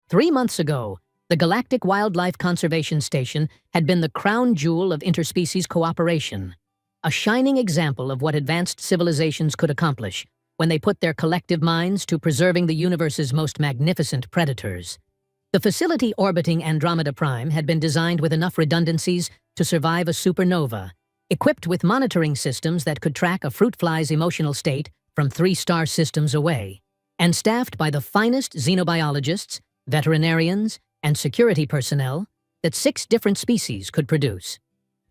3 months ago, the Galactic Wildlife Conservation Station had been the crown jewel of interspecies cooperation, a shining example of what advanced civilizations could accomplish when they put their collective minds to preserving the universe's most magnificent predators. The facility orbiting Andromeda Prime had been designed with enough redundancies to survive a supernova, equipped with monitoring systems that could track a fruit fly's emotional state from 3-star systems away, and staffed by the finest xenobiologists, veterinarians, and security personnel that 6 different species could produce.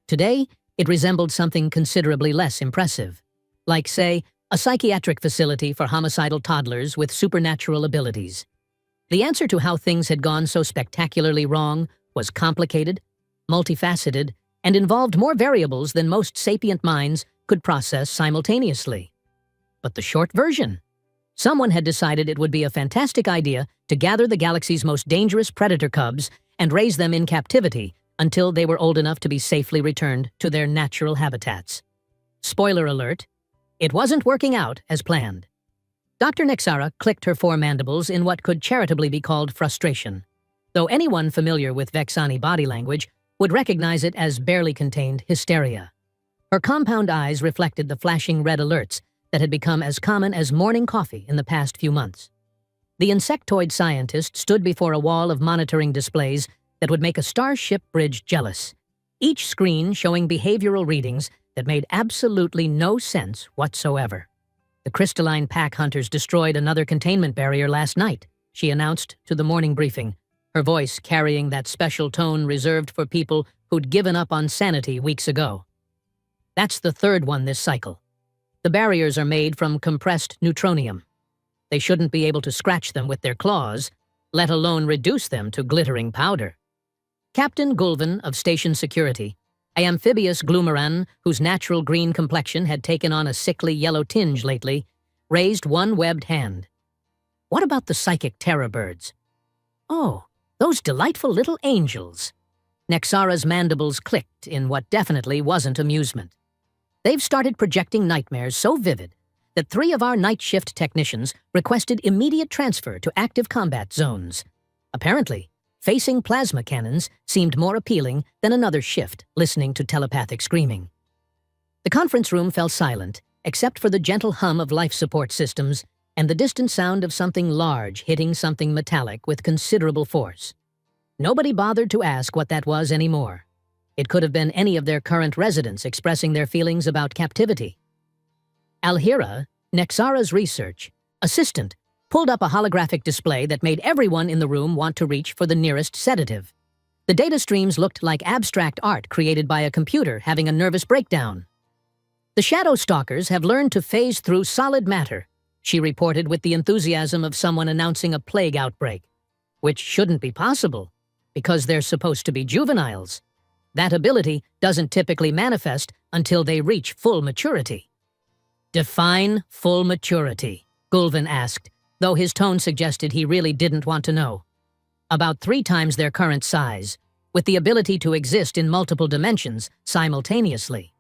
Today, it resembled something considerably less impressive, like, say, a psychiatric facility for homicidal toddlers with supernatural abilities. The answer to how things had gone so spectacularly wrong was complicated, multifaceted, and involved more variables than most sapient minds could process simultaneously. But the short version? Someone had decided it would be a fantastic idea to gather the galaxy's most dangerous predator cubs and raise them in captivity until they were old enough to be safely returned to their natural habitats. Spoiler alert, it wasn't working out as planned. Dr. Nexara clicked her 4 mandibles in what could charitably be called frustration, though anyone familiar with Vexani body language would recognize it as barely contained hysteria. Her compound eyes reflected the flashing red alerts that had become as common as morning coffee in the past few months. The insectoid scientist stood before a wall of monitoring displays that would make a starship bridge jealous, each screen showing behavioral readings that made absolutely no sense whatsoever. The crystalline pack hunters destroyed another containment barrier last night, she announced to the morning briefing, her voice carrying that special tone reserved for people who'd given up on sanity weeks ago. That's the 3rd one this cycle. The barriers are made from compressed neutronium. They shouldn't be able to scratch them with their claws, let alone reduce them to glittering powder. Captain Gulven of Station Security, an amphibious gloomeran whose natural green complexion had taken on a sickly yellow tinge lately, raised one webbed hand. What about the psychic terror birds? Oh, those delightful little angels. Nexara's mandibles clicked in what definitely wasn't amusement. They've started projecting nightmares so vivid that 3 of our night shift technicians requested immediate transfer to active combat zones. Apparently, facing plasma cannons seemed more appealing than another shift listening to telepathic screaming. The conference room fell silent, except for the gentle hum of life support systems and the distant sound of something large hitting something metallic with considerable force. Nobody bothered to ask what that was anymore. It could have been any of their current residents expressing their feelings about captivity. Alhira, Nexara's research assistant, pulled up a holographic display that made everyone in the room want to reach for the nearest sedative. The data streams looked like abstract art created by a computer having a nervous breakdown. The Shadow Stalkers have learned to phase through solid matter, she reported with the enthusiasm of someone announcing a plague outbreak, which shouldn't be possible, because they're supposed to be juveniles. That ability doesn't typically manifest until they reach full maturity. Define full maturity, Gulven asked, though his tone suggested he really didn't want to know. About 3 times their current size, with the ability to exist in multiple dimensions simultaneously.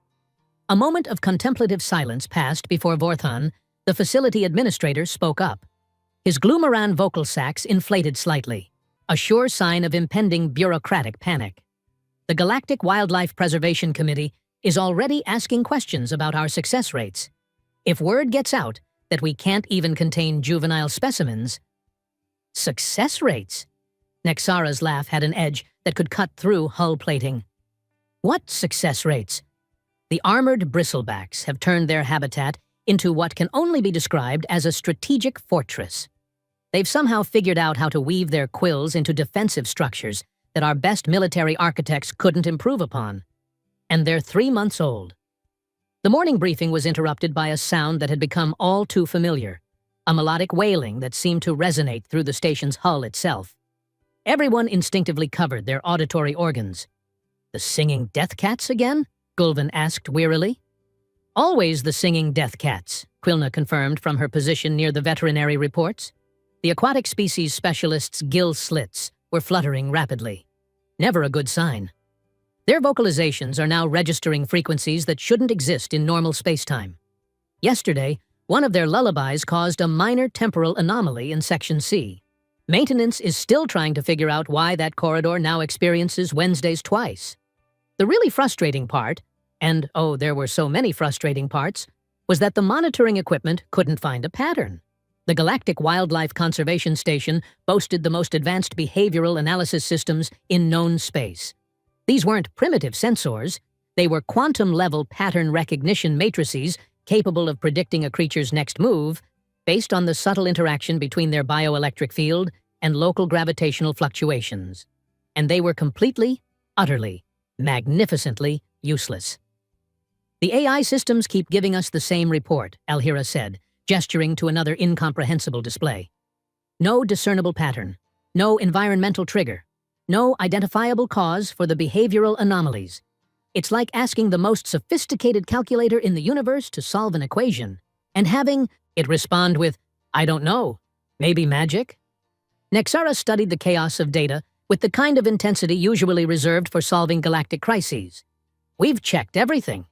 A moment of contemplative silence passed before Vorthan, the facility administrator, spoke up. His gloomeran vocal sacs inflated slightly, a sure sign of impending bureaucratic panic. The Galactic Wildlife Preservation Committee is already asking questions about our success rates. If word gets out that we can't even contain juvenile specimens... Success rates? Nexara's laugh had an edge that could cut through hull plating. What success rates? The armored bristlebacks have turned their habitat into what can only be described as a strategic fortress. They've somehow figured out how to weave their quills into defensive structures that our best military architects couldn't improve upon. And they're 3 months old. The morning briefing was interrupted by a sound that had become all too familiar, a melodic wailing that seemed to resonate through the station's hull itself. Everyone instinctively covered their auditory organs. The singing death cats again? Gulven asked wearily. Always the singing death cats, Quilna confirmed from her position near the veterinary reports. The aquatic species specialist's gill slits were fluttering rapidly. Never a good sign. Their vocalizations are now registering frequencies that shouldn't exist in normal spacetime. Yesterday, one of their lullabies caused a minor temporal anomaly in Section C. Maintenance is still trying to figure out why that corridor now experiences Wednesdays twice. The really frustrating part, and oh, there were so many frustrating parts, was that the monitoring equipment couldn't find a pattern. The Galactic Wildlife Conservation Station boasted the most advanced behavioral analysis systems in known space. These weren't primitive sensors. They were quantum-level pattern recognition matrices capable of predicting a creature's next move based on the subtle interaction between their bioelectric field and local gravitational fluctuations. And they were completely, utterly, magnificently useless. "The AI systems keep giving us the same report," Alhira said, gesturing to another incomprehensible display. "No discernible pattern, no environmental trigger, no identifiable cause for the behavioral anomalies. It's like asking the most sophisticated calculator in the universe to solve an equation, and having it respond with, 'I don't know, maybe magic?'" Nexara studied the chaos of data with the kind of intensity usually reserved for solving galactic crises. "We've checked everything.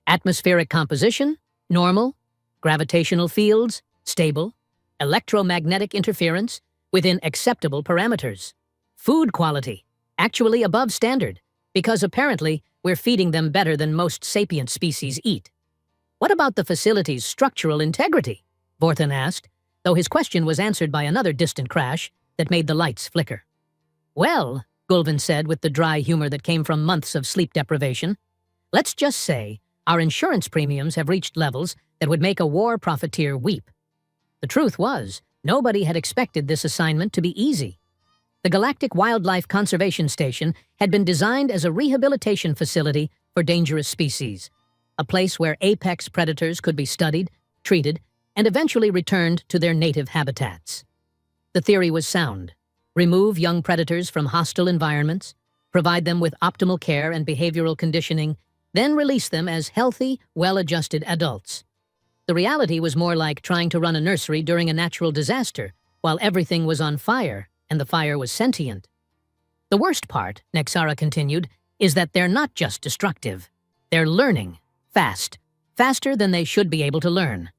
Atmospheric composition, normal. Gravitational fields, stable. Electromagnetic interference, within acceptable parameters. Food quality, actually above standard, because apparently we're feeding them better than most sapient species eat." "What about the facility's structural integrity?" Vorthan asked, though his question was answered by another distant crash that made the lights flicker. "Well," Gulvin said with the dry humor that came from months of sleep deprivation, "let's just say our insurance premiums have reached levels that would make a war profiteer weep." The truth was, nobody had expected this assignment to be easy. The Galactic Wildlife Conservation Station had been designed as a rehabilitation facility for dangerous species, a place where apex predators could be studied, treated, and eventually returned to their native habitats. The theory was sound. Remove young predators from hostile environments, provide them with optimal care and behavioral conditioning, then release them as healthy, well-adjusted adults. The reality was more like trying to run a nursery during a natural disaster, while everything was on fire and the fire was sentient. "The worst part," Nexara continued, "is that they're not just destructive. They're learning, fast, faster than they should be able to learn.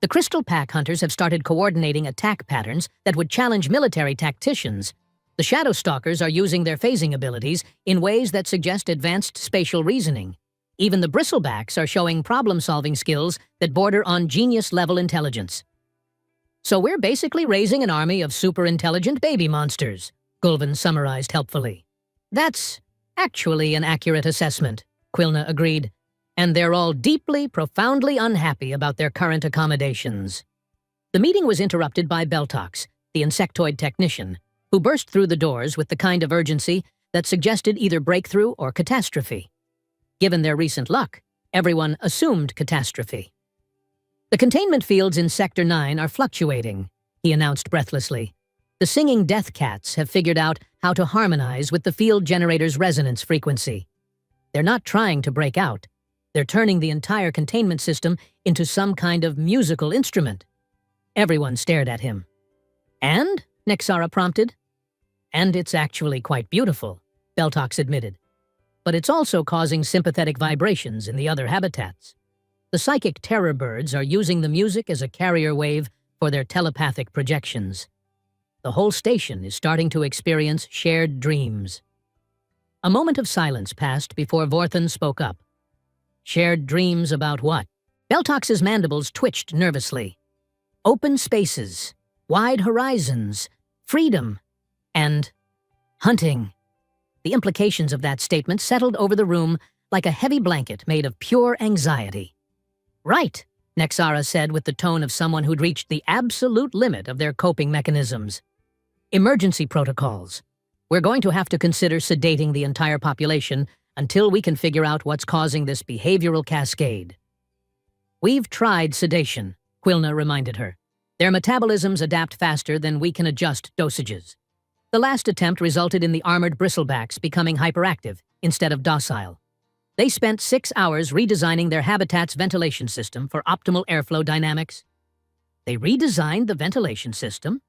The Crystal Pack hunters have started coordinating attack patterns that would challenge military tacticians. The Shadow Stalkers are using their phasing abilities in ways that suggest advanced spatial reasoning. Even the Bristlebacks are showing problem-solving skills that border on genius-level intelligence. So we're basically raising an army of super-intelligent baby monsters," Gulvin summarized helpfully. "That's actually an accurate assessment," Quilna agreed. "And they're all deeply, profoundly unhappy about their current accommodations." The meeting was interrupted by Beltox, the insectoid technician, who burst through the doors with the kind of urgency that suggested either breakthrough or catastrophe. Given their recent luck, everyone assumed catastrophe. "The containment fields in Sector 9 are fluctuating," he announced breathlessly. "The singing death cats have figured out how to harmonize with the field generator's resonance frequency. They're not trying to break out. They're turning the entire containment system into some kind of musical instrument." Everyone stared at him. "And?" Nexara prompted. "And it's actually quite beautiful," Beltox admitted. "But it's also causing sympathetic vibrations in the other habitats. The psychic terror birds are using the music as a carrier wave for their telepathic projections. The whole station is starting to experience shared dreams." A moment of silence passed before Vorthan spoke up. "Shared dreams about what?" Beltox's mandibles twitched nervously. "Open spaces, wide horizons, freedom, and hunting." The implications of that statement settled over the room like a heavy blanket made of pure anxiety. "Right," Nexara said with the tone of someone who'd reached the absolute limit of their coping mechanisms. "Emergency protocols. We're going to have to consider sedating the entire population until we can figure out what's causing this behavioral cascade." "We've tried sedation," Quilna reminded her. "Their metabolisms adapt faster than we can adjust dosages. The last attempt resulted in the armored bristlebacks becoming hyperactive instead of docile. They spent 6 hours redesigning their habitat's ventilation system for optimal airflow dynamics." "They redesigned the ventilation system?"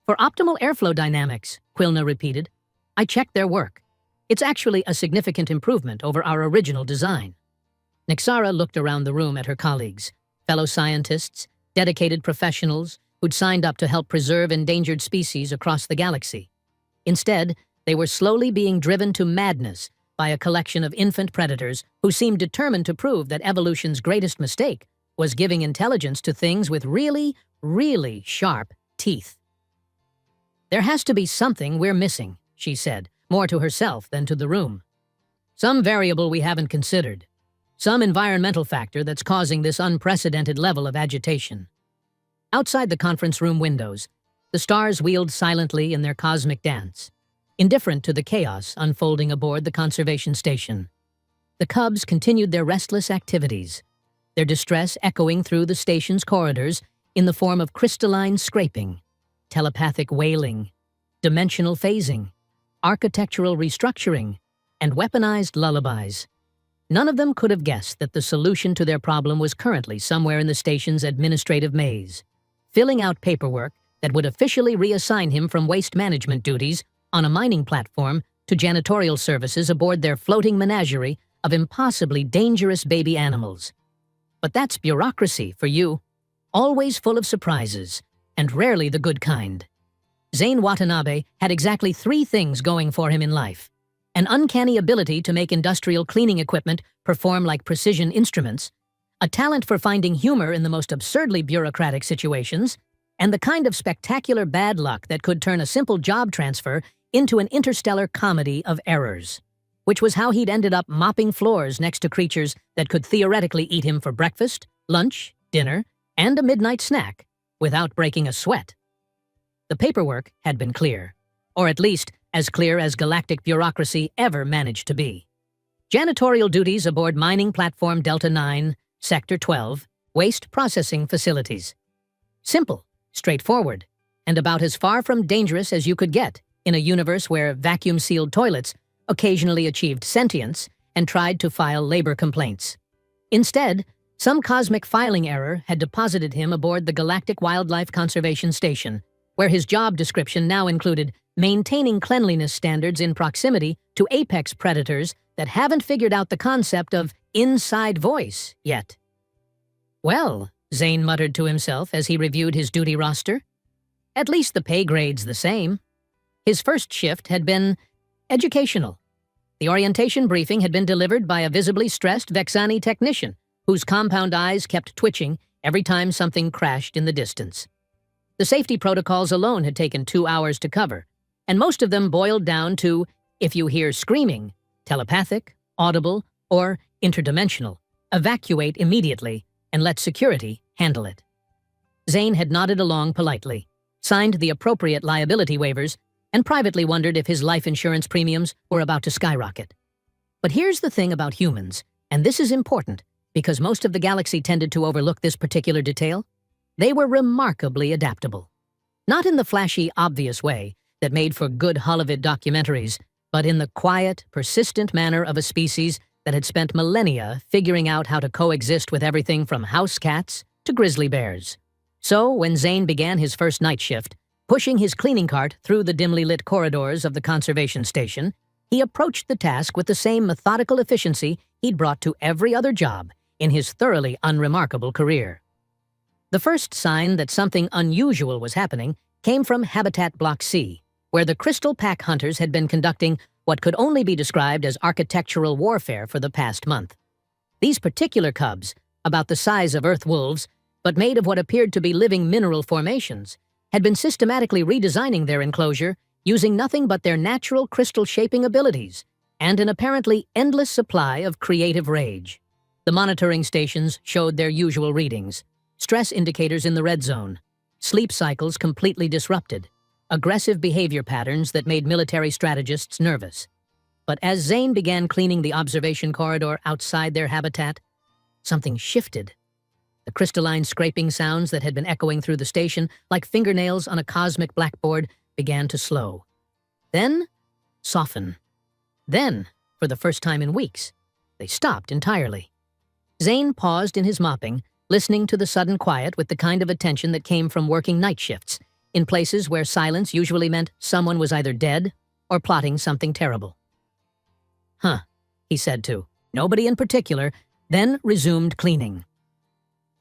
"For optimal airflow dynamics," Quilna repeated. "I checked their work. It's actually a significant improvement over our original design." Nexara looked around the room at her colleagues, fellow scientists, dedicated professionals, who'd signed up to help preserve endangered species across the galaxy. Instead, they were slowly being driven to madness by a collection of infant predators who seemed determined to prove that evolution's greatest mistake was giving intelligence to things with really, really sharp teeth. "There has to be something we're missing," she said, more to herself than to the room. "Some variable we haven't considered. Some environmental factor that's causing this unprecedented level of agitation." Outside the conference room windows, the stars wheeled silently in their cosmic dance, indifferent to the chaos unfolding aboard the conservation station. The cubs continued their restless activities, their distress echoing through the station's corridors in the form of crystalline scraping, telepathic wailing, dimensional phasing, architectural restructuring, and weaponized lullabies. None of them could have guessed that the solution to their problem was currently somewhere in the station's administrative maze, filling out paperwork that would officially reassign him from waste management duties on a mining platform to janitorial services aboard their floating menagerie of impossibly dangerous baby animals. But that's bureaucracy for you, always full of surprises, and rarely the good kind. Zane Watanabe had exactly 3 things going for him in life: an uncanny ability to make industrial cleaning equipment perform like precision instruments, a talent for finding humor in the most absurdly bureaucratic situations, and the kind of spectacular bad luck that could turn a simple job transfer into an interstellar comedy of errors, which was how he'd ended up mopping floors next to creatures that could theoretically eat him for breakfast, lunch, dinner, and a midnight snack without breaking a sweat. The paperwork had been clear, or at least as clear as galactic bureaucracy ever managed to be. Janitorial duties aboard mining platform Delta 9, Sector 12, waste processing facilities. Simple, straightforward, and about as far from dangerous as you could get in a universe where vacuum-sealed toilets occasionally achieved sentience and tried to file labor complaints. Instead, some cosmic filing error had deposited him aboard the Galactic Wildlife Conservation Station, where his job description now included maintaining cleanliness standards in proximity to apex predators that haven't figured out the concept of inside voice yet. "Well," Zane muttered to himself as he reviewed his duty roster, "at least the pay grade's the same." His first shift had been educational. The orientation briefing had been delivered by a visibly stressed Vexani technician whose compound eyes kept twitching every time something crashed in the distance. The safety protocols alone had taken 2 hours to cover, and most of them boiled down to, if you hear screaming, telepathic, audible, or interdimensional, evacuate immediately and let security handle it. Zane had nodded along politely, signed the appropriate liability waivers, and privately wondered if his life insurance premiums were about to skyrocket. But here's the thing about humans, and this is important because most of the galaxy tended to overlook this particular detail. They were remarkably adaptable. Not in the flashy, obvious way that made for good Hollywood documentaries, but in the quiet, persistent manner of a species that had spent millennia figuring out how to coexist with everything from house cats to grizzly bears. So, when Zane began his first night shift, pushing his cleaning cart through the dimly lit corridors of the conservation station, he approached the task with the same methodical efficiency he'd brought to every other job in his thoroughly unremarkable career. The first sign that something unusual was happening came from Habitat Block C, where the Crystal Pack hunters had been conducting what could only be described as architectural warfare for the past month. These particular cubs, about the size of Earth wolves, but made of what appeared to be living mineral formations, had been systematically redesigning their enclosure using nothing but their natural crystal shaping abilities and an apparently endless supply of creative rage. The monitoring stations showed their usual readings: stress indicators in the red zone, sleep cycles completely disrupted, aggressive behavior patterns that made military strategists nervous. But as Zane began cleaning the observation corridor outside their habitat, something shifted. The crystalline scraping sounds that had been echoing through the station like fingernails on a cosmic blackboard began to slow. Then, soften. Then, for the first time in weeks, they stopped entirely. Zane paused in his mopping, listening to the sudden quiet with the kind of attention that came from working night shifts, in places where silence usually meant someone was either dead or plotting something terrible. "Huh," he said to nobody in particular, then resumed cleaning.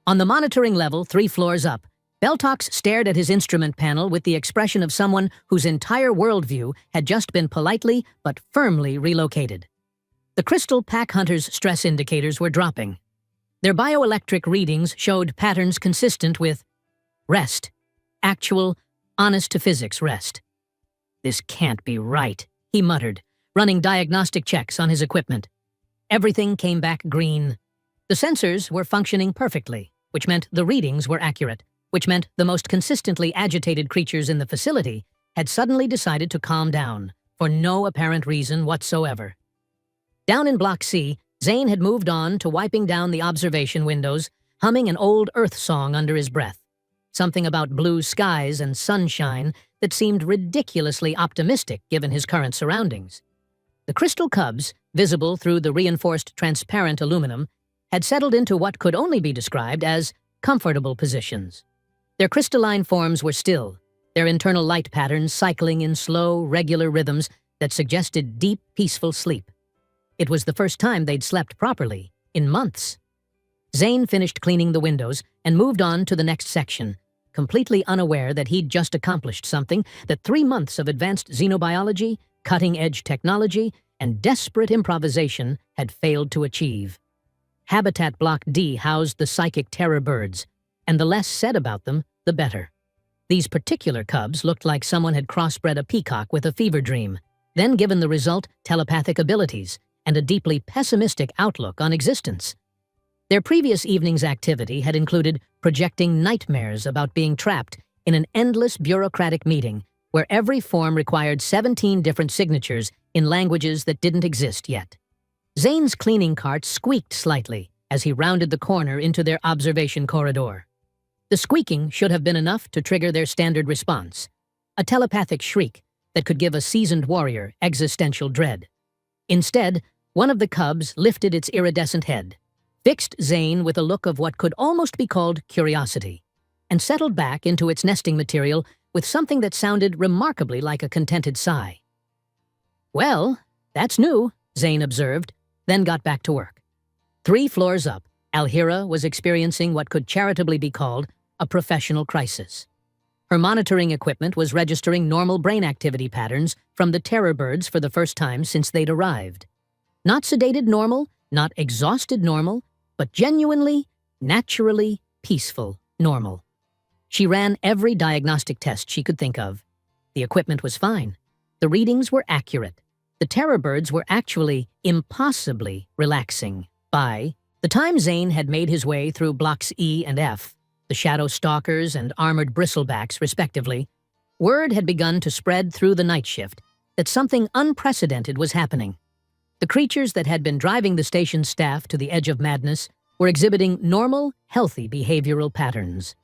On the monitoring level 3 floors up, Beltox stared at his instrument panel with the expression of someone whose entire worldview had just been politely but firmly relocated. The crystal pack hunter's stress indicators were dropping. Their bioelectric readings showed patterns consistent with rest, actual, honest-to-physics rest. "This can't be right," he muttered, running diagnostic checks on his equipment. Everything came back green. The sensors were functioning perfectly, which meant the readings were accurate, which meant the most consistently agitated creatures in the facility had suddenly decided to calm down, for no apparent reason whatsoever. Down in Block C, Zane had moved on to wiping down the observation windows, humming an old Earth song under his breath. Something about blue skies and sunshine that seemed ridiculously optimistic given his current surroundings. The crystal cubs, visible through the reinforced transparent aluminum, had settled into what could only be described as comfortable positions. Their crystalline forms were still, their internal light patterns cycling in slow, regular rhythms that suggested deep, peaceful sleep. It was the first time they'd slept properly in months. Zane finished cleaning the windows and moved on to the next section, completely unaware that he'd just accomplished something that 3 months of advanced xenobiology, cutting-edge technology, and desperate improvisation had failed to achieve. Habitat Block D housed the psychic terror birds, and the less said about them, the better. These particular cubs looked like someone had crossbred a peacock with a fever dream, then given the result telepathic abilities and a deeply pessimistic outlook on existence. Their previous evening's activity had included projecting nightmares about being trapped in an endless bureaucratic meeting where every form required 17 different signatures in languages that didn't exist yet. Zane's cleaning cart squeaked slightly as he rounded the corner into their observation corridor. The squeaking should have been enough to trigger their standard response, a telepathic shriek that could give a seasoned warrior existential dread. Instead, one of the cubs lifted its iridescent head, fixed Zane with a look of what could almost be called curiosity, and settled back into its nesting material with something that sounded remarkably like a contented sigh. "Well, that's new," Zane observed, then got back to work. 3 floors up, Alhira was experiencing what could charitably be called a professional crisis. Her monitoring equipment was registering normal brain activity patterns from the terror birds for the first time since they'd arrived. Not sedated normal, not exhausted normal, but genuinely, naturally peaceful normal. She ran every diagnostic test she could think of. The equipment was fine. The readings were accurate. The terror birds were actually impossibly relaxing. By the time Zane had made his way through Blocks E and F, the shadow stalkers and armored bristlebacks respectively, word had begun to spread through the night shift that something unprecedented was happening. The creatures that had been driving the station's staff to the edge of madness were exhibiting normal, healthy behavioral patterns.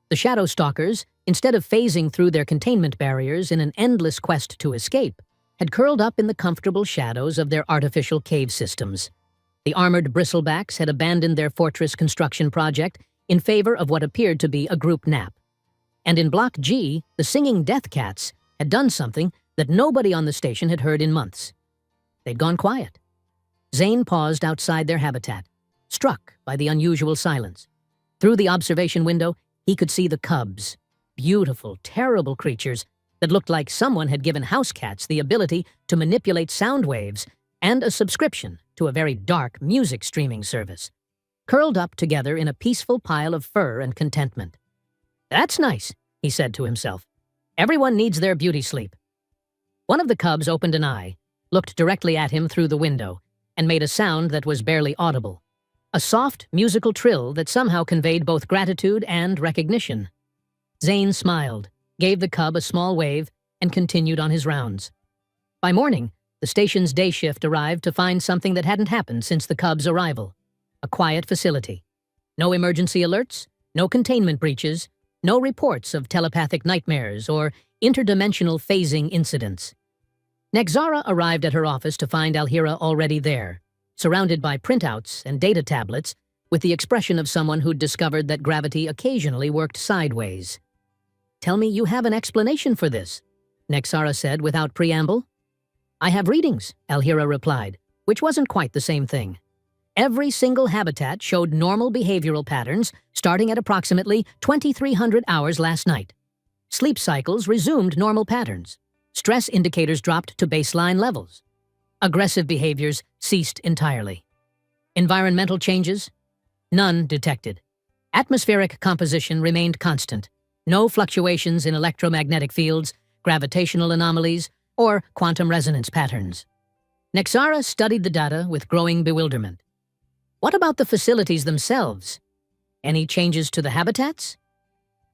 The shadow stalkers, instead of phasing through their containment barriers in an endless quest to escape, had curled up in the comfortable shadows of their artificial cave systems. The armored bristlebacks had abandoned their fortress construction project in favor of what appeared to be a group nap. And in Block G, the singing death cats had done something that nobody on the station had heard in months. They'd gone quiet. Zane paused outside their habitat, struck by the unusual silence. Through the observation window, he could see the cubs, beautiful, terrible creatures that looked like someone had given house cats the ability to manipulate sound waves and a subscription to a very dark music streaming service, curled up together in a peaceful pile of fur and contentment. "That's nice," he said to himself. "Everyone needs their beauty sleep." One of the cubs opened an eye, looked directly at him through the window, and made a sound that was barely audible. A soft, musical trill that somehow conveyed both gratitude and recognition. Zane smiled, gave the cub a small wave, and continued on his rounds. By morning, the station's day shift arrived to find something that hadn't happened since the cub's arrival. A quiet facility. No emergency alerts, no containment breaches, no reports of telepathic nightmares or interdimensional phasing incidents. Nexara arrived at her office to find Alhira already there, surrounded by printouts and data tablets, with the expression of someone who'd discovered that gravity occasionally worked sideways. "Tell me you have an explanation for this," Nexara said without preamble. "I have readings," Alhira replied, which wasn't quite the same thing. Every single habitat showed normal behavioral patterns starting at approximately 2300 hours last night. Sleep cycles resumed normal patterns. Stress indicators dropped to baseline levels. Aggressive behaviors ceased entirely. Environmental changes? None detected. Atmospheric composition remained constant. No fluctuations in electromagnetic fields, gravitational anomalies, or quantum resonance patterns. Nexara studied the data with growing bewilderment. What about the facilities themselves? Any changes to the habitats?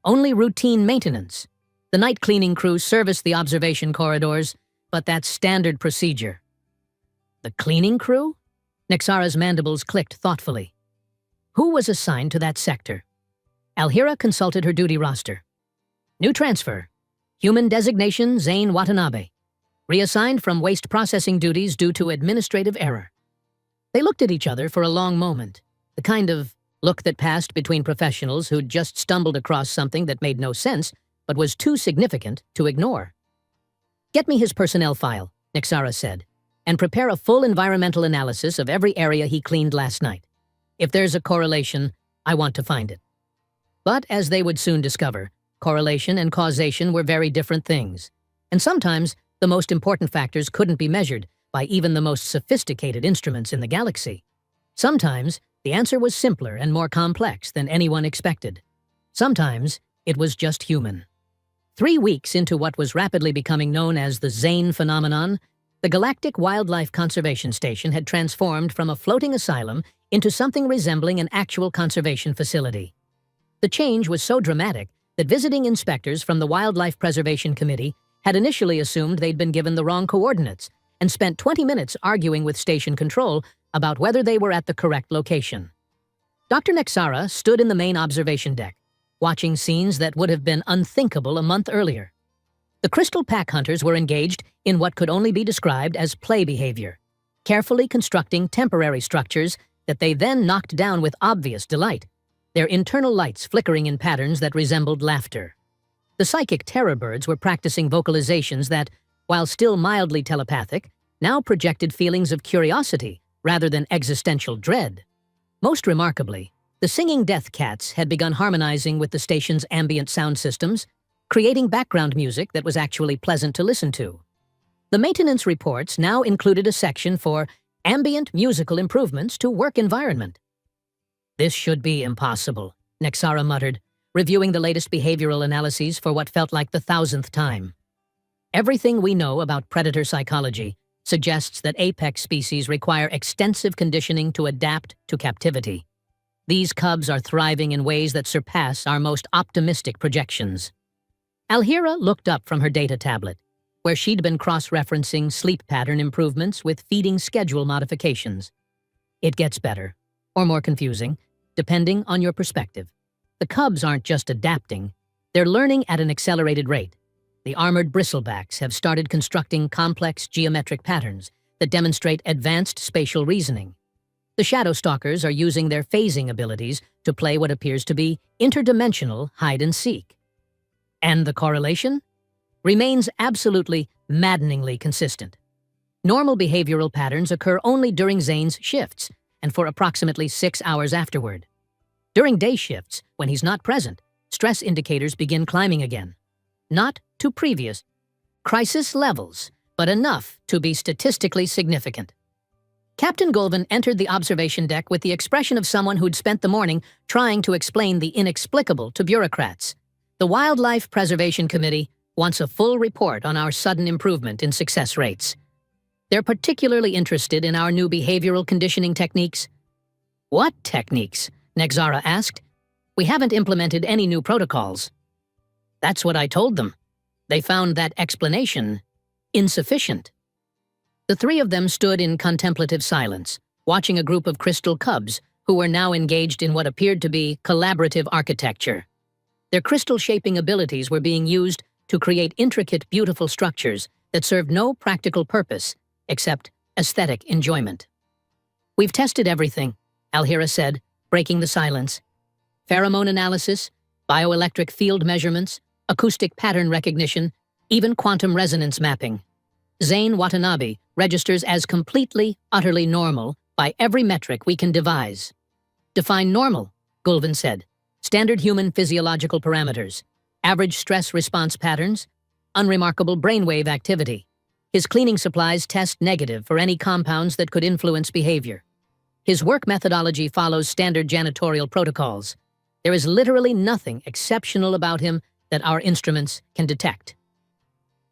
Only routine maintenance. The night cleaning crew serviced the observation corridors, but that's standard procedure. The cleaning crew? Nexara's mandibles clicked thoughtfully. Who was assigned to that sector? Alhira consulted her duty roster. New transfer. Human designation Zane Watanabe. Reassigned from waste processing duties due to administrative error. They looked at each other for a long moment, the kind of look that passed between professionals who'd just stumbled across something that made no sense but was too significant to ignore. Get me his personnel file, Nexara said, and prepare a full environmental analysis of every area he cleaned last night. If there's a correlation, I want to find it. But as they would soon discover, correlation and causation were very different things, and sometimes the most important factors couldn't be measured by even the most sophisticated instruments in the galaxy. Sometimes, the answer was simpler and more complex than anyone expected. Sometimes, it was just human. 3 weeks into what was rapidly becoming known as the Zane phenomenon, the Galactic Wildlife Conservation Station had transformed from a floating asylum into something resembling an actual conservation facility. The change was so dramatic that visiting inspectors from the Wildlife Preservation Committee had initially assumed they'd been given the wrong coordinates and spent 20 minutes arguing with station control about whether they were at the correct location. Dr. Nexara stood in the main observation deck, watching scenes that would have been unthinkable a month earlier. The crystal pack hunters were engaged in what could only be described as play behavior, carefully constructing temporary structures that they then knocked down with obvious delight, their internal lights flickering in patterns that resembled laughter. The psychic terror birds were practicing vocalizations that, while still mildly telepathic, now projected feelings of curiosity rather than existential dread. Most remarkably, the singing death cats had begun harmonizing with the station's ambient sound systems, creating background music that was actually pleasant to listen to. The maintenance reports now included a section for ambient musical improvements to work environment. This should be impossible, Nexara muttered, reviewing the latest behavioral analyses for what felt like the 1,000th time. Everything we know about predator psychology suggests that apex species require extensive conditioning to adapt to captivity. These cubs are thriving in ways that surpass our most optimistic projections. Alhira looked up from her data tablet, where she'd been cross-referencing sleep pattern improvements with feeding schedule modifications. It gets better, or more confusing, depending on your perspective. The cubs aren't just adapting, they're learning at an accelerated rate. The armored bristlebacks have started constructing complex geometric patterns that demonstrate advanced spatial reasoning. The shadow stalkers are using their phasing abilities to play what appears to be interdimensional hide-and-seek. And the correlation? Remains absolutely maddeningly consistent. Normal behavioral patterns occur only during Zane's shifts and for approximately 6 hours afterward. During day shifts, when he's not present, stress indicators begin climbing again. Not to previous crisis levels, but enough to be statistically significant. Captain Golvan entered the observation deck with the expression of someone who'd spent the morning trying to explain the inexplicable to bureaucrats. The Wildlife Preservation Committee wants a full report on our sudden improvement in success rates. They're particularly interested in our new behavioral conditioning techniques. What techniques? Nexara asked. We haven't implemented any new protocols. That's what I told them. They found that explanation insufficient. The three of them stood in contemplative silence, watching a group of crystal cubs who were now engaged in what appeared to be collaborative architecture. Their crystal shaping abilities were being used to create intricate, beautiful structures that served no practical purpose except aesthetic enjoyment. We've tested everything, Alhira said, breaking the silence. Pheromone analysis, bioelectric field measurements, acoustic pattern recognition, even quantum resonance mapping. Zane Watanabe registers as completely, utterly normal by every metric we can devise. Define normal, Gulvin said. Standard human physiological parameters, average stress response patterns, unremarkable brainwave activity. His cleaning supplies test negative for any compounds that could influence behavior. His work methodology follows standard janitorial protocols. There is literally nothing exceptional about him that our instruments can detect.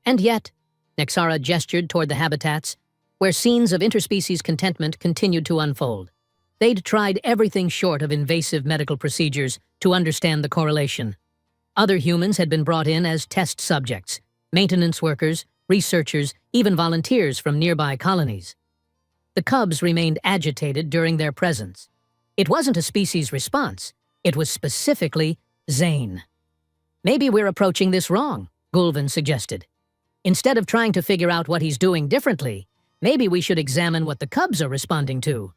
And yet, Nexara gestured toward the habitats, where scenes of interspecies contentment continued to unfold. They'd tried everything short of invasive medical procedures to understand the correlation. Other humans had been brought in as test subjects, maintenance workers, researchers, even volunteers from nearby colonies. The cubs remained agitated during their presence. It wasn't a species response. It was specifically Zane. Maybe we're approaching this wrong, Gulvin suggested. Instead of trying to figure out what he's doing differently, maybe we should examine what the cubs are responding to.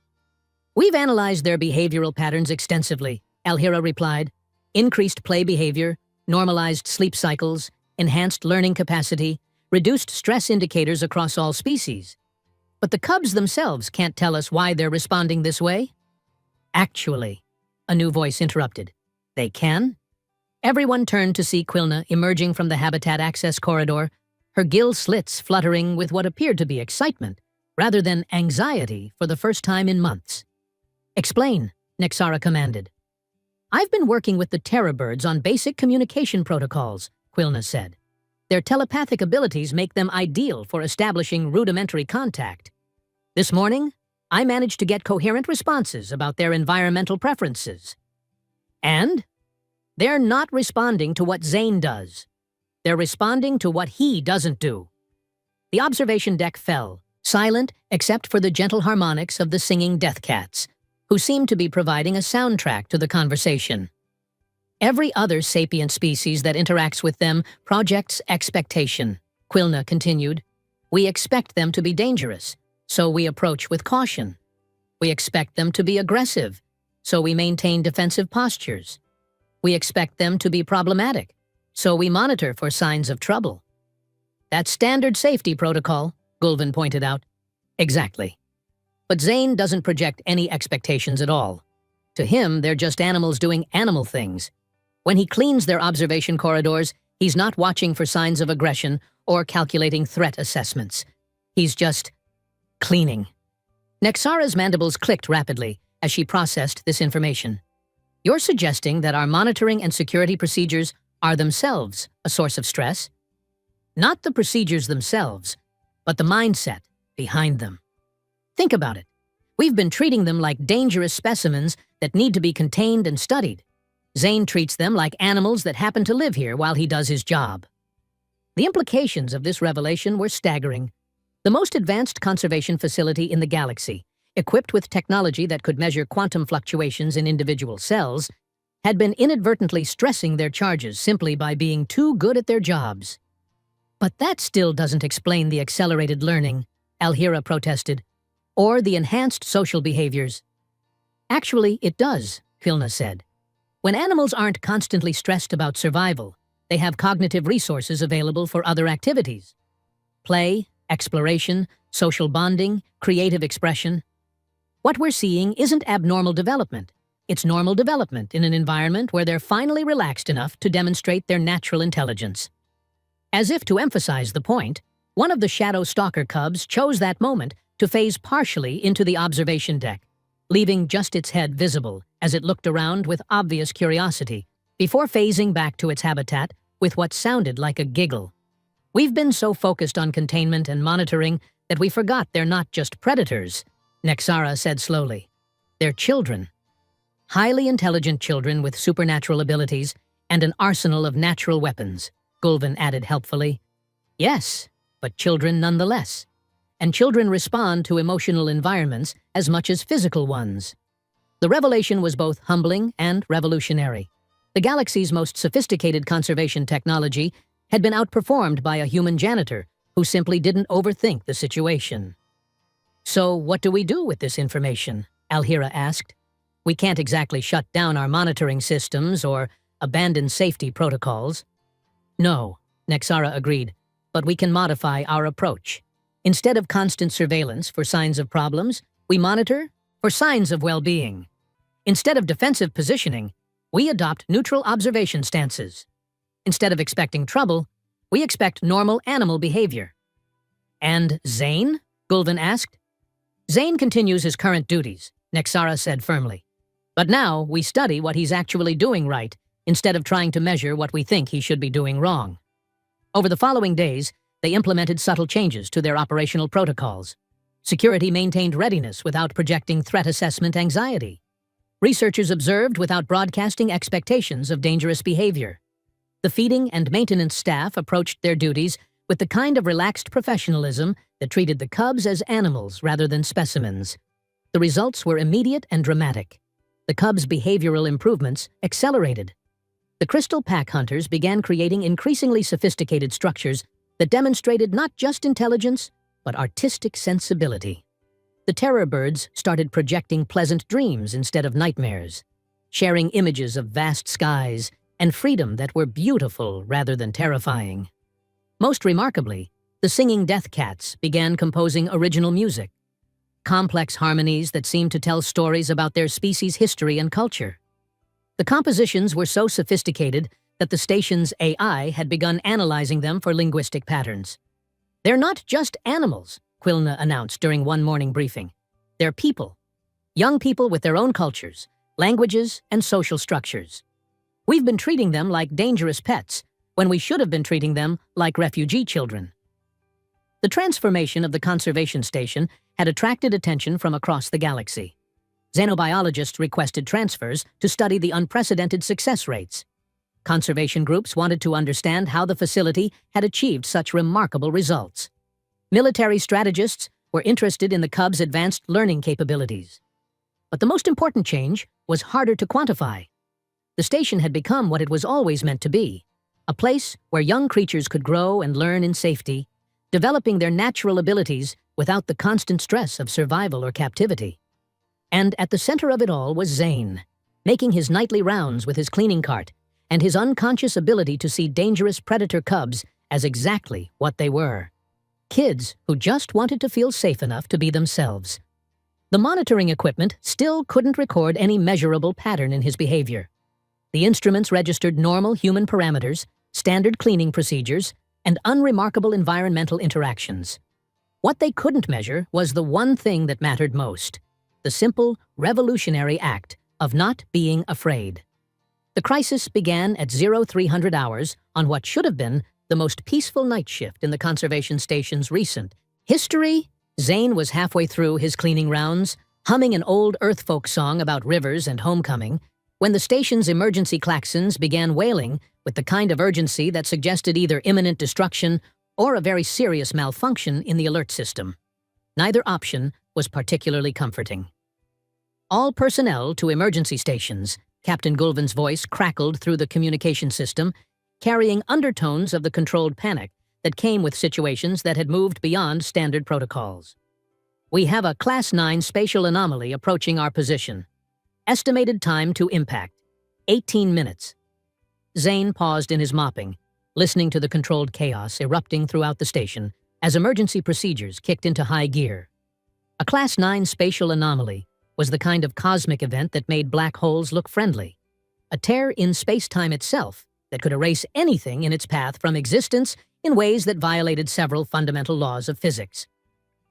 We've analyzed their behavioral patterns extensively, Alhira replied. Increased play behavior, normalized sleep cycles, enhanced learning capacity, reduced stress indicators across all species. But the cubs themselves can't tell us why they're responding this way. Actually, a new voice interrupted. They can? Everyone turned to see Quilna emerging from the habitat access corridor, her gill slits fluttering with what appeared to be excitement, rather than anxiety for the first time in months. Explain, Nexara commanded. I've been working with the terror birds on basic communication protocols, Quilna said. Their telepathic abilities make them ideal for establishing rudimentary contact. This morning, I managed to get coherent responses about their environmental preferences. And they're not responding to what Zane does. They're responding to what he doesn't do. The observation deck fell, silent except for the gentle harmonics of the singing death cats, who seemed to be providing a soundtrack to the conversation. Every other sapient species that interacts with them projects expectation, Quilna continued. We expect them to be dangerous, so we approach with caution. We expect them to be aggressive, so we maintain defensive postures. We expect them to be problematic, so we monitor for signs of trouble. That's standard safety protocol, Gulvin pointed out. Exactly. But Zane doesn't project any expectations at all. To him, they're just animals doing animal things. When he cleans their observation corridors, he's not watching for signs of aggression or calculating threat assessments. He's just cleaning. Nexara's mandibles clicked rapidly as she processed this information. You're suggesting that our monitoring and security procedures are themselves a source of stress? Not the procedures themselves, but the mindset behind them. Think about it. We've been treating them like dangerous specimens that need to be contained and studied. Zane treats them like animals that happen to live here while he does his job. The implications of this revelation were staggering. The most advanced conservation facility in the galaxy, equipped with technology that could measure quantum fluctuations in individual cells, had been inadvertently stressing their charges simply by being too good at their jobs. But that still doesn't explain the accelerated learning, Alhira protested, or the enhanced social behaviors. Actually, it does, Quilna said. When animals aren't constantly stressed about survival, they have cognitive resources available for other activities. Play, exploration, social bonding, creative expression. What we're seeing isn't abnormal development. It's normal development in an environment where they're finally relaxed enough to demonstrate their natural intelligence. As if to emphasize the point, one of the shadow stalker cubs chose that moment to phase partially into the observation deck, leaving just its head visible as it looked around with obvious curiosity, before phasing back to its habitat with what sounded like a giggle. We've been so focused on containment and monitoring that we forgot they're not just predators, Nexara said slowly. They're children. Highly intelligent children with supernatural abilities and an arsenal of natural weapons, Gulvin added helpfully. Yes, but children nonetheless. And children respond to emotional environments as much as physical ones. The revelation was both humbling and revolutionary. The galaxy's most sophisticated conservation technology had been outperformed by a human janitor who simply didn't overthink the situation. So what do we do with this information? Alhira asked. We can't exactly shut down our monitoring systems or abandon safety protocols. No, Nexara agreed, but we can modify our approach. Instead of constant surveillance for signs of problems, we monitor, for signs of well-being. Instead of defensive positioning, we adopt neutral observation stances. Instead of expecting trouble, we expect normal animal behavior. And Zane? Gulven asked. Zane continues his current duties, Nexara said firmly. But now we study what he's actually doing right, instead of trying to measure what we think he should be doing wrong. Over the following days, they implemented subtle changes to their operational protocols. Security maintained readiness without projecting threat assessment anxiety. Researchers observed without broadcasting expectations of dangerous behavior. The feeding and maintenance staff approached their duties with the kind of relaxed professionalism that treated the cubs as animals rather than specimens. The results were immediate and dramatic. The cubs' behavioral improvements accelerated. The crystal pack hunters began creating increasingly sophisticated structures that demonstrated not just intelligence, but artistic sensibility. The terror birds started projecting pleasant dreams instead of nightmares, sharing images of vast skies and freedom that were beautiful rather than terrifying. Most remarkably, the singing death cats began composing original music, complex harmonies that seemed to tell stories about their species' history and culture. The compositions were so sophisticated that the station's AI had begun analyzing them for linguistic patterns. They're not just animals, Quilna announced during one morning briefing. They're people. Young people with their own cultures, languages, and social structures. We've been treating them like dangerous pets, when we should have been treating them like refugee children. The transformation of the conservation station had attracted attention from across the galaxy. Xenobiologists requested transfers to study the unprecedented success rates. Conservation groups wanted to understand how the facility had achieved such remarkable results. Military strategists were interested in the cubs' advanced learning capabilities. But the most important change was harder to quantify. The station had become what it was always meant to be, a place where young creatures could grow and learn in safety, developing their natural abilities without the constant stress of survival or captivity. And at the center of it all was Zane, making his nightly rounds with his cleaning cart and his unconscious ability to see dangerous predator cubs as exactly what they were. Kids who just wanted to feel safe enough to be themselves. The monitoring equipment still couldn't record any measurable pattern in his behavior. The instruments registered normal human parameters, standard cleaning procedures, and unremarkable environmental interactions. What they couldn't measure was the one thing that mattered most, the simple, revolutionary act of not being afraid. The crisis began at 0300 hours on what should have been the most peaceful night shift in the conservation station's recent history. Zane was halfway through his cleaning rounds, humming an old earthfolk song about rivers and homecoming, when the station's emergency klaxons began wailing with the kind of urgency that suggested either imminent destruction or a very serious malfunction in the alert system. Neither option was particularly comforting. All personnel to emergency stations, Captain Gulven's voice crackled through the communication system, carrying undertones of the controlled panic that came with situations that had moved beyond standard protocols. We have a Class 9 spatial anomaly approaching our position. Estimated time to impact, 18 minutes. Zane paused in his mopping, listening to the controlled chaos erupting throughout the station as emergency procedures kicked into high gear. A Class 9 spatial anomaly was the kind of cosmic event that made black holes look friendly. A tear in space-time itself that could erase anything in its path from existence in ways that violated several fundamental laws of physics.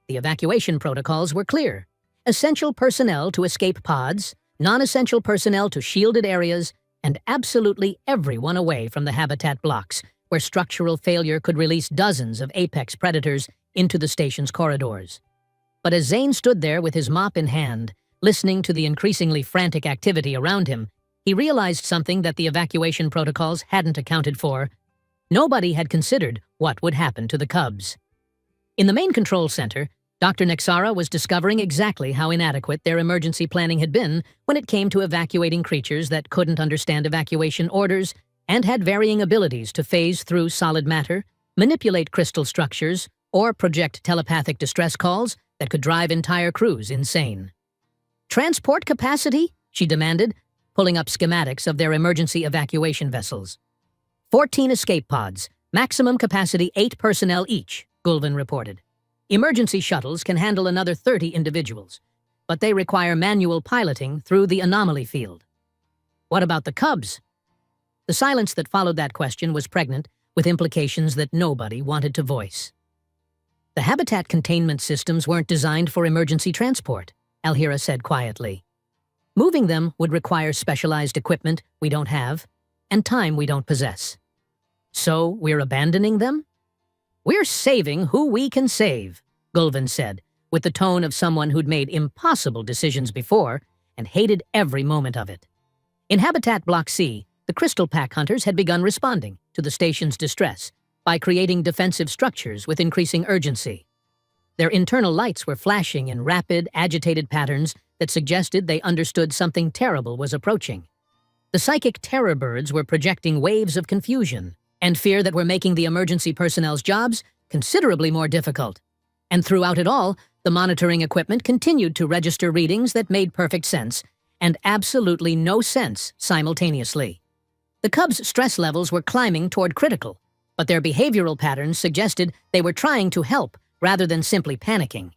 The evacuation protocols were clear. Essential personnel to escape pods, non-essential personnel to shielded areas, and absolutely everyone away from the habitat blocks, where structural failure could release dozens of apex predators into the station's corridors. But as Zane stood there with his mop in hand, listening to the increasingly frantic activity around him, he realized something that the evacuation protocols hadn't accounted for. Nobody had considered what would happen to the cubs. In the main control center, Dr. Nexara was discovering exactly how inadequate their emergency planning had been when it came to evacuating creatures that couldn't understand evacuation orders and had varying abilities to phase through solid matter, manipulate crystal structures, or project telepathic distress calls that could drive entire crews insane. "Transport capacity?" she demanded, pulling up schematics of their emergency evacuation vessels. 14 escape pods, maximum capacity 8 personnel each, Gulven reported. Emergency shuttles can handle another 30 individuals. but they require manual piloting through the anomaly field. What about the cubs? The silence that followed that question was pregnant with implications that nobody wanted to voice. The habitat containment systems weren't designed for emergency transport, Alhira said quietly. Moving them would require specialized equipment we don't have and time we don't possess. So we're abandoning them? We're saving who we can save, Gulvin said, with the tone of someone who'd made impossible decisions before and hated every moment of it. In Habitat Block C, the Crystal Pack hunters had begun responding to the station's distress by creating defensive structures with increasing urgency. Their internal lights were flashing in rapid, agitated patterns that suggested they understood something terrible was approaching. The psychic terror birds were projecting waves of confusion and fear that were making the emergency personnel's jobs considerably more difficult. And throughout it all, the monitoring equipment continued to register readings that made perfect sense and absolutely no sense simultaneously. The cubs' stress levels were climbing toward critical, but their behavioral patterns suggested they were trying to help rather than simply panicking.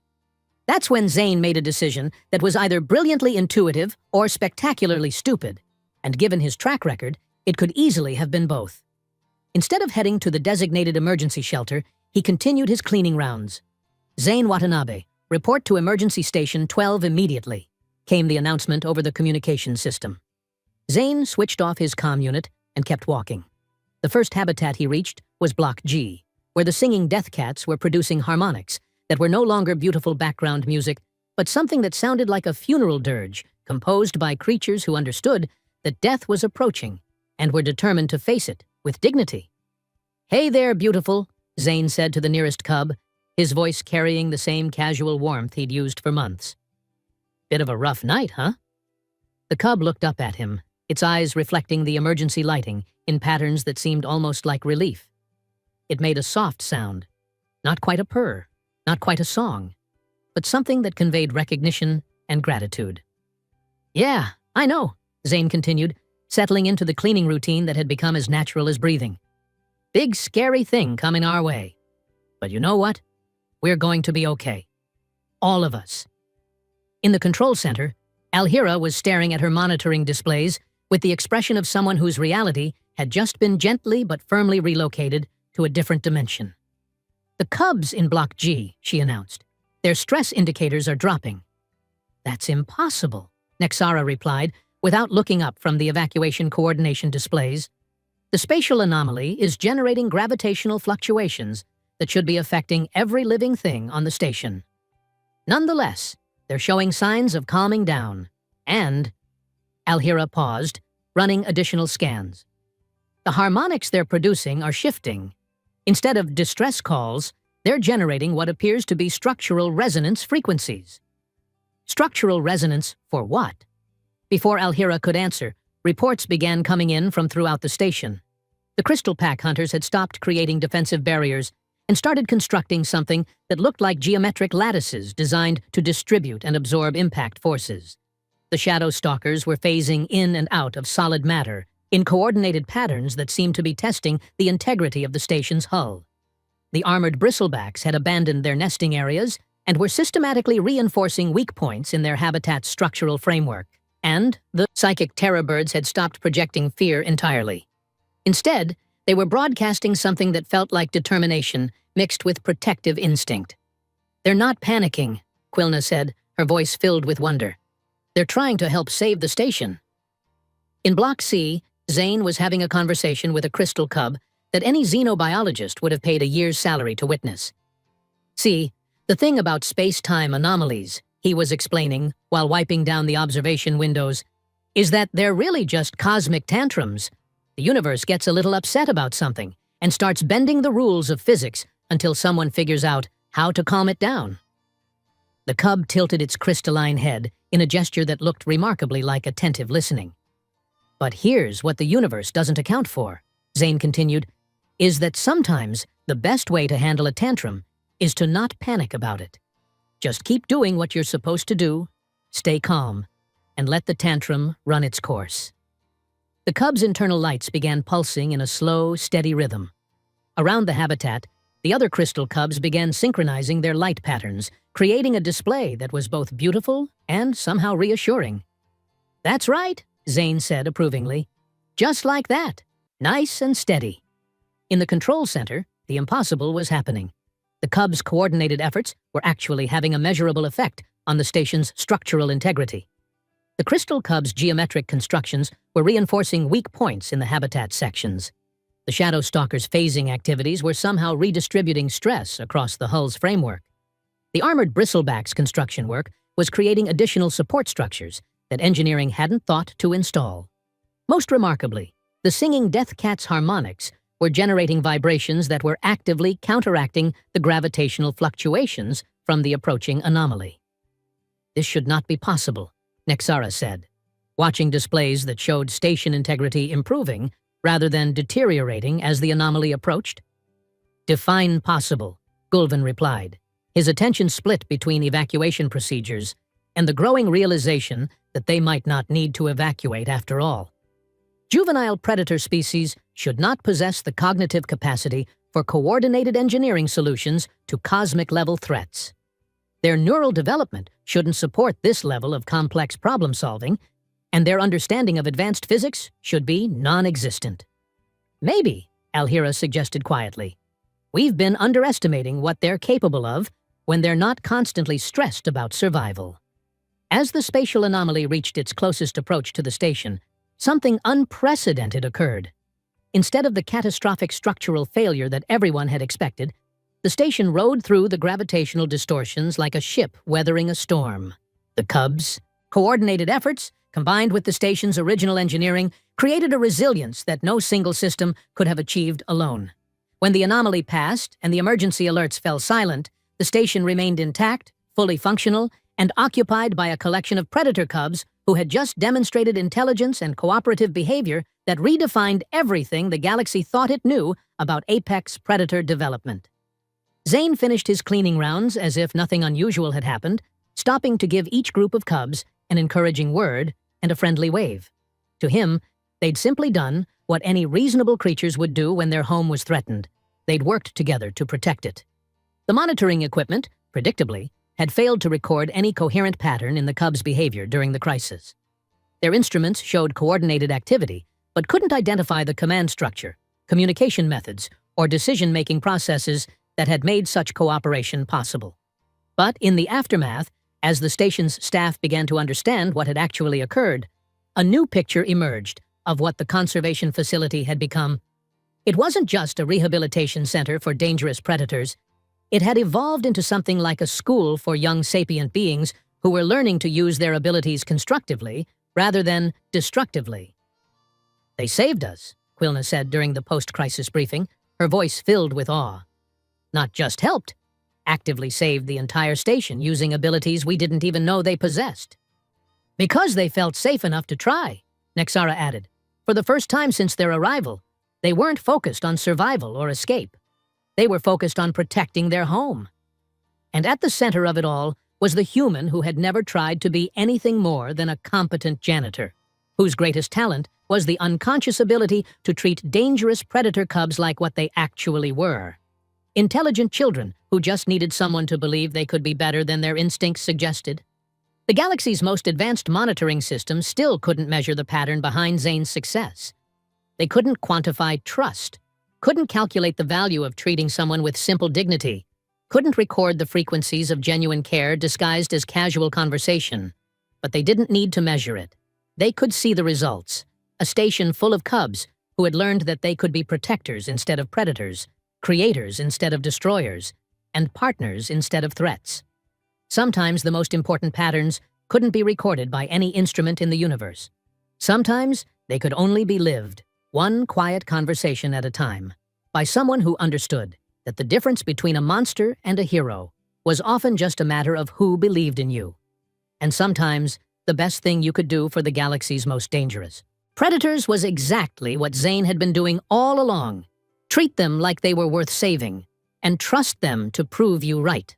That's when Zane made a decision that was either brilliantly intuitive or spectacularly stupid, and given his track record, it could easily have been both. Instead of heading to the designated emergency shelter, he continued his cleaning rounds. "Zane Watanabe, report to Emergency Station 12 immediately," came the announcement over the communication system. Zane switched off his comm unit and kept walking. The first habitat he reached was Block G, where the singing death cats were producing harmonics that were no longer beautiful background music, but something that sounded like a funeral dirge composed by creatures who understood that death was approaching and were determined to face it with dignity. "Hey there, beautiful," Zane said to the nearest cub, his voice carrying the same casual warmth he'd used for months. "Bit of a rough night, huh?" The cub looked up at him, its eyes reflecting the emergency lighting in patterns that seemed almost like relief. It made a soft sound, not quite a purr, not quite a song, but something that conveyed recognition and gratitude. "Yeah, I know," Zane continued, settling into the cleaning routine that had become as natural as breathing. "Big scary thing coming our way. But you know what? We're going to be okay. All of us." In the control center, Alhira was staring at her monitoring displays with the expression of someone whose reality had just been gently but firmly relocated to a different dimension. "The cubs in Block G," she announced. "Their stress indicators are dropping." "That's impossible," Nexara replied, without looking up from the evacuation coordination displays. "The spatial anomaly is generating gravitational fluctuations that should be affecting every living thing on the station. Nonetheless, they're showing signs of calming down, and—" Alhira paused, running additional scans. "The harmonics they're producing are shifting. Instead of distress calls, they're generating what appears to be structural resonance frequencies." Structural resonance for what? Before Alhira could answer, reports began coming in from throughout the station. The Crystal Pack hunters had stopped creating defensive barriers and started constructing something that looked like geometric lattices designed to distribute and absorb impact forces. The Shadow Stalkers were phasing in and out of solid matter in coordinated patterns that seemed to be testing the integrity of the station's hull. The armored bristlebacks had abandoned their nesting areas and were systematically reinforcing weak points in their habitat's structural framework. And the psychic terror birds had stopped projecting fear entirely. Instead, they were broadcasting something that felt like determination mixed with protective instinct. "They're not panicking," Quilna said, her voice filled with wonder. "They're trying to help save the station." In Block C, Zane was having a conversation with a crystal cub that any xenobiologist would have paid a year's salary to witness. "See, the thing about space-time anomalies," he was explaining while wiping down the observation windows, "is that they're really just cosmic tantrums. The universe gets a little upset about something and starts bending the rules of physics until someone figures out how to calm it down." The cub tilted its crystalline head in a gesture that looked remarkably like attentive listening. "But here's what the universe doesn't account for," Zane continued, "is that sometimes the best way to handle a tantrum is to not panic about it. Just keep doing what you're supposed to do, stay calm, and let the tantrum run its course." The cub's internal lights began pulsing in a slow, steady rhythm. Around the habitat, the other crystal cubs began synchronizing their light patterns creating a display that was both beautiful and somehow reassuring. "That's right," Zane said approvingly. "Just like that. Nice and steady." In the control center, the impossible was happening. The Cubs' coordinated efforts were actually having a measurable effect on the station's structural integrity. The Crystal Cub's geometric constructions were reinforcing weak points in the habitat sections. The Shadow Stalker's phasing activities were somehow redistributing stress across the hull's framework. The armored Bristleback's construction work was creating additional support structures that engineering hadn't thought to install. Most remarkably, the singing Death Cat's harmonics were generating vibrations that were actively counteracting the gravitational fluctuations from the approaching anomaly. "This should not be possible," Nexara said, watching displays that showed station integrity improving rather than deteriorating as the anomaly approached. "Define possible," Gulvin replied, his attention split between evacuation procedures and the growing realization that they might not need to evacuate after all. Juvenile predator species should not possess the cognitive capacity for coordinated engineering solutions to cosmic-level threats. Their neural development shouldn't support this level of complex problem-solving, and their understanding of advanced physics should be non-existent. "Maybe," Alhira suggested quietly, "we've been underestimating what they're capable of when they're not constantly stressed about survival." As the spatial anomaly reached its closest approach to the station, something unprecedented occurred. Instead of the catastrophic structural failure that everyone had expected, the station rode through the gravitational distortions like a ship weathering a storm. The Cubs' coordinated efforts, combined with the station's original engineering, created a resilience that no single system could have achieved alone. When the anomaly passed and the emergency alerts fell silent, the station remained intact, fully functional, and occupied by a collection of predator cubs who had just demonstrated intelligence and cooperative behavior that redefined everything the galaxy thought it knew about apex predator development. Zane finished his cleaning rounds as if nothing unusual had happened, stopping to give each group of cubs an encouraging word and a friendly wave. To him, they'd simply done what any reasonable creatures would do when their home was threatened. They'd worked together to protect it. The monitoring equipment, predictably, had failed to record any coherent pattern in the Cubs' behavior during the crisis. Their instruments showed coordinated activity, but couldn't identify the command structure, communication methods, or decision-making processes that had made such cooperation possible. But in the aftermath, as the station's staff began to understand what had actually occurred, a new picture emerged of what the conservation facility had become. It wasn't just a rehabilitation center for dangerous predators. It had evolved into something like a school for young sapient beings who were learning to use their abilities constructively rather than destructively. "They saved us," Quilna said during the post-crisis briefing, her voice filled with awe. "Not just helped, actively saved the entire station using abilities we didn't even know they possessed." "Because they felt safe enough to try," Nexara added. "For the first time since their arrival, they weren't focused on survival or escape. They were focused on protecting their home." And at the center of it all was the human who had never tried to be anything more than a competent janitor, whose greatest talent was the unconscious ability to treat dangerous predator cubs like what they actually were. Intelligent children who just needed someone to believe they could be better than their instincts suggested. The galaxy's most advanced monitoring system still couldn't measure the pattern behind Zane's success. They couldn't quantify trust, couldn't calculate the value of treating someone with simple dignity, couldn't record the frequencies of genuine care disguised as casual conversation. But they didn't need to measure it. They could see the results. A station full of cubs who had learned that they could be protectors instead of predators, creators instead of destroyers, and partners instead of threats. Sometimes the most important patterns couldn't be recorded by any instrument in the universe. Sometimes they could only be lived, one quiet conversation at a time, by someone who understood that the difference between a monster and a hero was often just a matter of who believed in you. And sometimes, the best thing you could do for the galaxy's most dangerous predators was exactly what Zane had been doing all along. Treat them like they were worth saving, and trust them to prove you right.